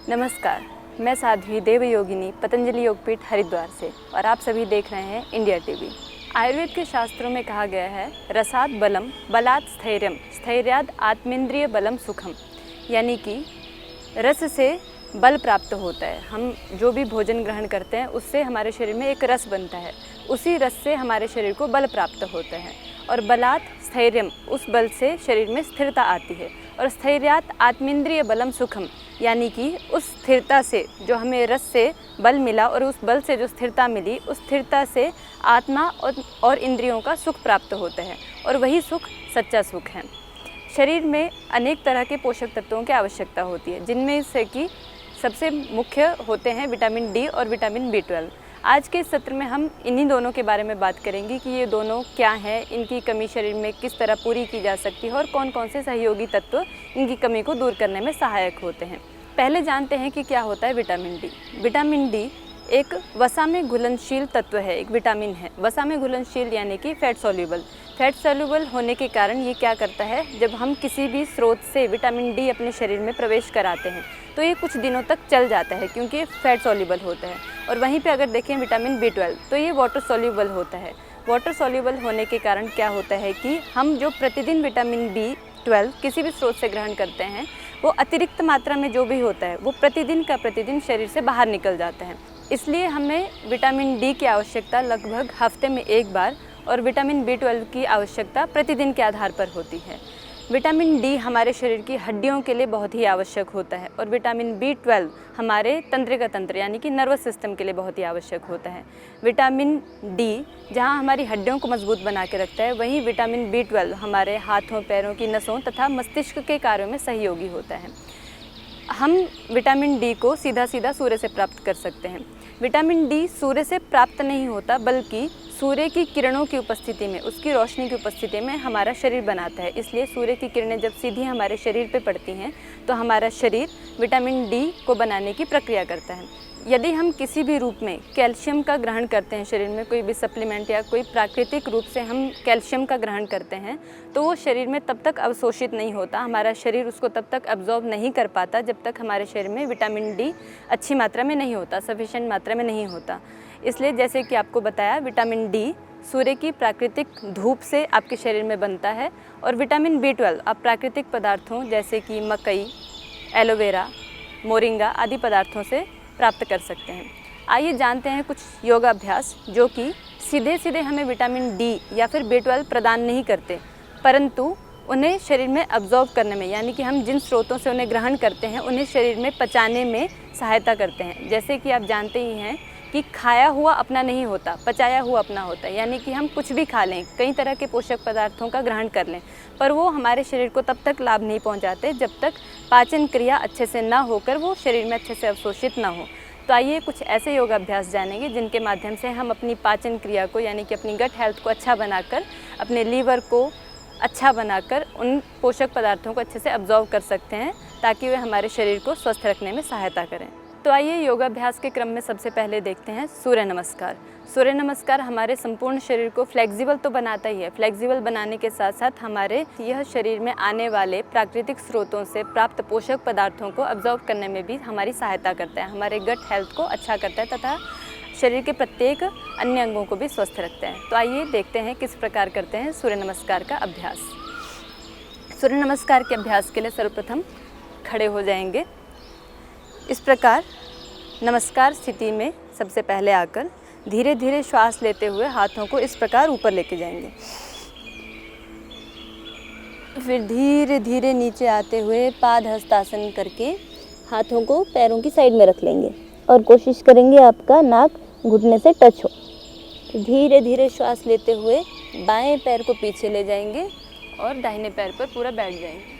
नमस्कार, मैं साध्वी देवयोगिनी पतंजलि योगपीठ हरिद्वार से और आप सभी देख रहे हैं इंडिया टीवी। आयुर्वेद के शास्त्रों में कहा गया है रसात बलम बलात् स्थैर्यम स्थैर्याद आत्मेंद्रिय बलम सुखम, यानी कि रस से बल प्राप्त होता है। हम जो भी भोजन ग्रहण करते हैं उससे हमारे शरीर में एक रस बनता है, उसी रस से हमारे शरीर को बल प्राप्त होता है। और बलात् स्थैर्यम, उस बल से शरीर में स्थिरता आती है। और स्थैर्यात आत्मेंद्रिय बलम सुखम, यानी कि उस स्थिरता से जो हमें रस से बल मिला और उस बल से जो स्थिरता मिली, उस स्थिरता से आत्मा और इंद्रियों का सुख प्राप्त होता है और वही सुख सच्चा सुख है। शरीर में अनेक तरह के पोषक तत्वों की आवश्यकता होती है, जिनमें से कि सबसे मुख्य होते हैं विटामिन डी और विटामिन बी12। आज के इस सत्र में हम इन्हीं दोनों के बारे में बात करेंगे कि ये दोनों क्या हैं, इनकी कमी शरीर में किस तरह पूरी की जा सकती है और कौन कौन से सहयोगी तत्व इनकी कमी को दूर करने में सहायक होते हैं। पहले जानते हैं कि क्या होता है विटामिन डी। विटामिन डी एक वसा में घुलनशील तत्व है, एक विटामिन है। वसा में घुलनशील यानी कि फैट सॉल्यूबल। फैट सॉल्यूबल होने के कारण ये क्या करता है, जब हम किसी भी स्रोत से विटामिन डी अपने शरीर में प्रवेश कराते हैं तो ये कुछ दिनों तक चल जाता है, क्योंकि ये फैट सॉल्यूबल होता है। और वहीं पे अगर देखें विटामिन बी12 तो ये वाटर सॉल्यूबल होता है। वाटर सॉल्यूबल होने के कारण क्या होता है कि हम जो प्रतिदिन विटामिन बी12 किसी भी स्रोत से ग्रहण करते हैं, वो अतिरिक्त मात्रा में जो भी होता है वो प्रतिदिन का प्रतिदिन शरीर से बाहर निकल जाता है। इसलिए हमें विटामिन डी की आवश्यकता लगभग हफ्ते में एक बार और विटामिन बी12 की आवश्यकता प्रतिदिन के आधार पर होती है। विटामिन डी हमारे शरीर की हड्डियों के लिए बहुत ही आवश्यक होता है और विटामिन बी12 हमारे तंत्रिका तंत्र यानी कि नर्वस सिस्टम के लिए बहुत ही आवश्यक होता है। विटामिन डी जहां हमारी हड्डियों को मजबूत बना के रखता है, वहीं विटामिन बी12 हमारे हाथों पैरों की नसों तथा मस्तिष्क के कार्यों में सहयोगी होता है। हम विटामिन डी को सीधा सीधा सूर्य से प्राप्त कर सकते हैं। विटामिन डी सूर्य से प्राप्त नहीं होता, बल्कि सूर्य की किरणों की उपस्थिति में, उसकी रोशनी की उपस्थिति में हमारा शरीर बनाता है। इसलिए सूर्य की किरणें जब सीधी हमारे शरीर पे पड़ती हैं तो हमारा शरीर विटामिन डी को बनाने की प्रक्रिया करता है। यदि हम किसी भी रूप में कैल्शियम का ग्रहण करते हैं, शरीर में कोई भी सप्लीमेंट या कोई प्राकृतिक रूप से हम कैल्शियम का ग्रहण करते हैं, तो वो शरीर में तब तक अवशोषित नहीं होता, हमारा शरीर उसको तब तक अब्जॉर्ब नहीं कर पाता जब तक हमारे शरीर में विटामिन डी अच्छी मात्रा में नहीं होता, सफिशिएंट मात्रा में नहीं होता। इसलिए जैसे कि आपको बताया, विटामिन डी सूर्य की प्राकृतिक धूप से आपके शरीर में बनता है और विटामिन बी12 आप प्राकृतिक पदार्थों जैसे कि मकई, एलोवेरा, मोरिंगा आदि पदार्थों से प्राप्त कर सकते हैं। आइए जानते हैं कुछ योगाभ्यास जो कि सीधे सीधे हमें विटामिन डी या फिर बी12 प्रदान नहीं करते, परंतु उन्हें शरीर में अब्जॉर्ब करने में, यानी कि हम जिन स्रोतों से उन्हें ग्रहण करते हैं उन्हें शरीर में पचाने में सहायता करते हैं। जैसे कि आप जानते ही हैं कि खाया हुआ अपना नहीं होता, पचाया हुआ अपना होता है। यानी कि हम कुछ भी खा लें, कई तरह के पोषक पदार्थों का ग्रहण कर लें, पर वो हमारे शरीर को तब तक लाभ नहीं पहुंचाते जब तक पाचन क्रिया अच्छे से ना होकर वो शरीर में अच्छे से अवशोषित ना हो। तो आइए कुछ ऐसे योगाभ्यास जानेंगे जिनके माध्यम से हम अपनी पाचन क्रिया को, यानी कि अपनी गट हेल्थ को अच्छा बनाकर, अपने लीवर को अच्छा बनाकर उन पोषक पदार्थों को अच्छे से अब्जॉर्व कर सकते हैं, ताकि वे हमारे शरीर को स्वस्थ रखने में सहायता करें। तो आइए योगाभ्यास के क्रम में सबसे पहले देखते हैं सूर्य नमस्कार। सूर्य नमस्कार हमारे संपूर्ण शरीर को फ्लेक्सिबल तो बनाता ही है, फ्लेक्सिबल बनाने के साथ साथ हमारे यह शरीर में आने वाले प्राकृतिक स्रोतों से प्राप्त पोषक पदार्थों को अब्जॉर्व करने में भी हमारी सहायता करता है, हमारे गट हेल्थ को अच्छा करता है तथा शरीर के प्रत्येक अन्य अंगों को भी स्वस्थ रखते हैं। तो आइए देखते हैं किस प्रकार करते हैं सूर्य नमस्कार का अभ्यास। सूर्य नमस्कार के अभ्यास के लिए सर्वप्रथम खड़े हो जाएंगे। इस प्रकार नमस्कार स्थिति में सबसे पहले आकर धीरे धीरे श्वास लेते हुए हाथों को इस प्रकार ऊपर लेके जाएंगे। फिर धीरे धीरे नीचे आते हुए पाद हस्तासन करके हाथों को पैरों की साइड में रख लेंगे और कोशिश करेंगे आपका नाक घुटने से टच हो। तो धीरे धीरे श्वास लेते हुए बाएं पैर को पीछे ले जाएंगे और दाहिने पैर पर पूरा बैठ जाएंगे।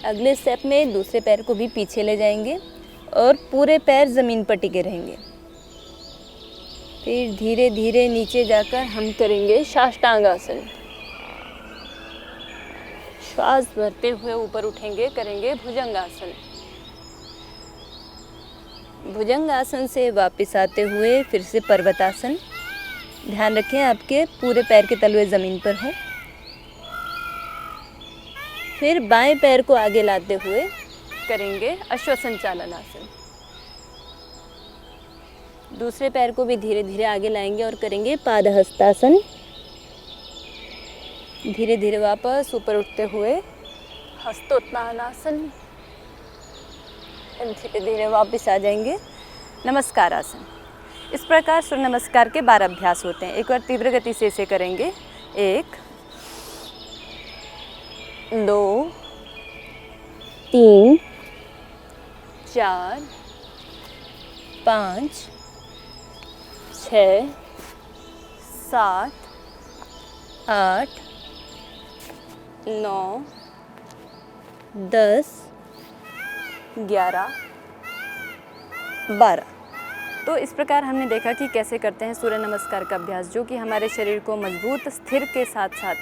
अगले स्टेप में दूसरे पैर को भी पीछे ले जाएंगे और पूरे पैर ज़मीन पर टिके रहेंगे। फिर धीरे धीरे नीचे जाकर हम करेंगे साष्टांग आसन। श्वास भरते हुए ऊपर उठेंगे, करेंगे भुजंगासन। भुजंगासन से वापस आते हुए फिर से पर्वतासन। ध्यान रखें आपके पूरे पैर के तलवे ज़मीन पर हों। फिर बाएं पैर को आगे लाते हुए करेंगे अश्वसंचालन आसन। दूसरे पैर को भी धीरे धीरे आगे लाएंगे और करेंगे पादहस्तासन। धीरे धीरे वापस ऊपर उठते हुए हस्तोत्थानासन। धीरे धीरे वापस आ जाएंगे नमस्कार आसन। इस प्रकार सूर्य नमस्कार के 12 अभ्यास होते हैं। एक बार तीव्र गति से इसे करेंगे। 1 2 3 4 5 6 7 8 9 10 11 12। तो इस प्रकार हमने देखा कि कैसे करते हैं सूर्य नमस्कार का अभ्यास, जो कि हमारे शरीर को मजबूत, स्थिर के साथ साथ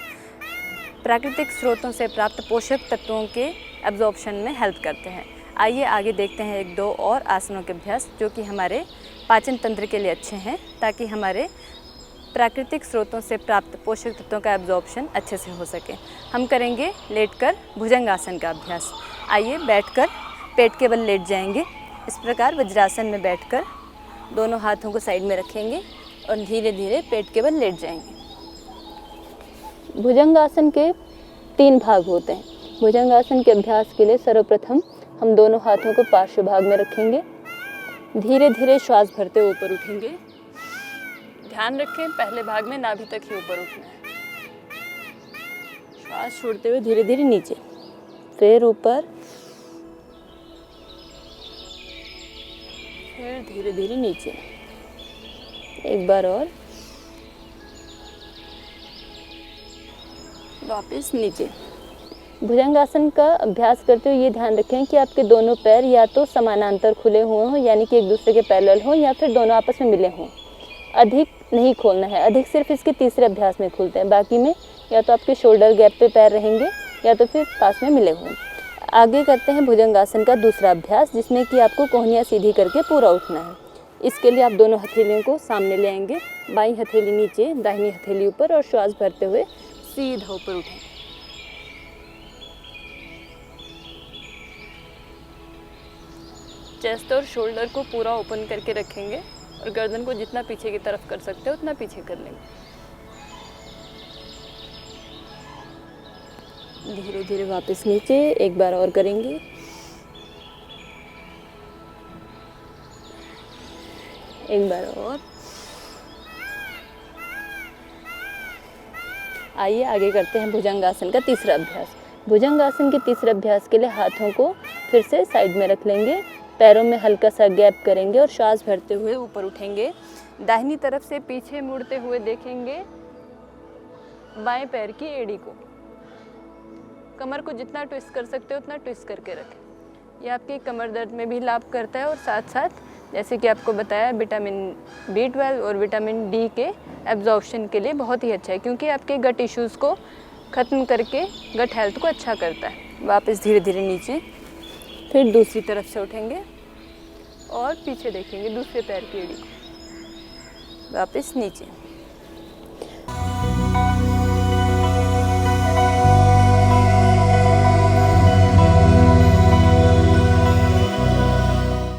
प्राकृतिक स्रोतों से प्राप्त पोषक तत्वों के एब्जॉर्प्शन में हेल्प करते हैं। आइए आगे देखते हैं 1-2 और आसनों के अभ्यास, जो कि हमारे पाचन तंत्र के लिए अच्छे हैं, ताकि हमारे प्राकृतिक स्रोतों से प्राप्त पोषक तत्वों का एब्जॉर्प्शन अच्छे से हो सके। हम करेंगे लेटकर भुजंगासन का अभ्यास। आइए बैठकर पेट के बल लेट जाएंगे। इस प्रकार वज्रासन में बैठकर दोनों हाथों को साइड में रखेंगे और धीरे धीरे पेट के बल लेट जाएंगे। भुजंगासन के 3 भाग होते हैं। भुजंगासन के अभ्यास के लिए सर्वप्रथम हम दोनों हाथों को पार्श्व भाग में रखेंगे। धीरे धीरे श्वास भरते हुए ऊपर उठेंगे। ध्यान रखें, पहले भाग में नाभि तक ही ऊपर उठना है। श्वास छोड़ते हुए धीरे धीरे नीचे, फिर ऊपर, फिर धीरे धीरे नीचे। एक बार और, वापस नीचे। भुजंगासन का अभ्यास करते हुए ये ध्यान रखें कि आपके दोनों पैर या तो समानांतर खुले हुए हों, यानी कि एक दूसरे के पैरेलल हों, या फिर दोनों आपस में मिले हों। अधिक नहीं खोलना है, अधिक सिर्फ इसके तीसरे अभ्यास में खुलते हैं। बाकी में या तो आपके शोल्डर गैप पे पैर रहेंगे या तो फिर पास में मिले हों। आगे करते हैं भुजंगासन का दूसरा अभ्यास, जिसमें कि आपको कोहनियाँ सीधी करके पूरा उठना है। इसके लिए आप दोनों हथेलियों को सामने ले आएंगे, बाईं हथेली नीचे, दाहिनी हथेली ऊपर, और श्वास भरते हुए सीधा ऊपर उठें। चेस्ट और शोल्डर को पूरा ओपन करके रखेंगे और गर्दन को जितना पीछे की तरफ कर सकते हो उतना पीछे कर लेंगे। धीरे धीरे वापस नीचे। एक बार और करेंगे। एक बार और। आइए आगे करते हैं भुजंगासन का तीसरा अभ्यास। भुजंगासन के तीसरे अभ्यास के लिए हाथों को फिर से साइड में रख लेंगे, पैरों में हल्का सा गैप करेंगे और श्वास भरते हुए ऊपर उठेंगे। दाहिनी तरफ से पीछे मुड़ते हुए देखेंगे बाएं पैर की एड़ी को। कमर को जितना ट्विस्ट कर सकते हो उतना ट्विस्ट करके रखें। यह आपकी कमर दर्द में भी लाभ करता है और साथ साथ, जैसे कि आपको बताया, विटामिन B12 और विटामिन D के एब्जॉर्प्शन के लिए बहुत ही अच्छा है, क्योंकि आपके गट इश्यूज़ को ख़त्म करके गट हेल्थ को अच्छा करता है। वापस धीरे धीरे नीचे, फिर दूसरी तरफ से उठेंगे और पीछे देखेंगे दूसरे पैर की एड़ी को। वापस नीचे।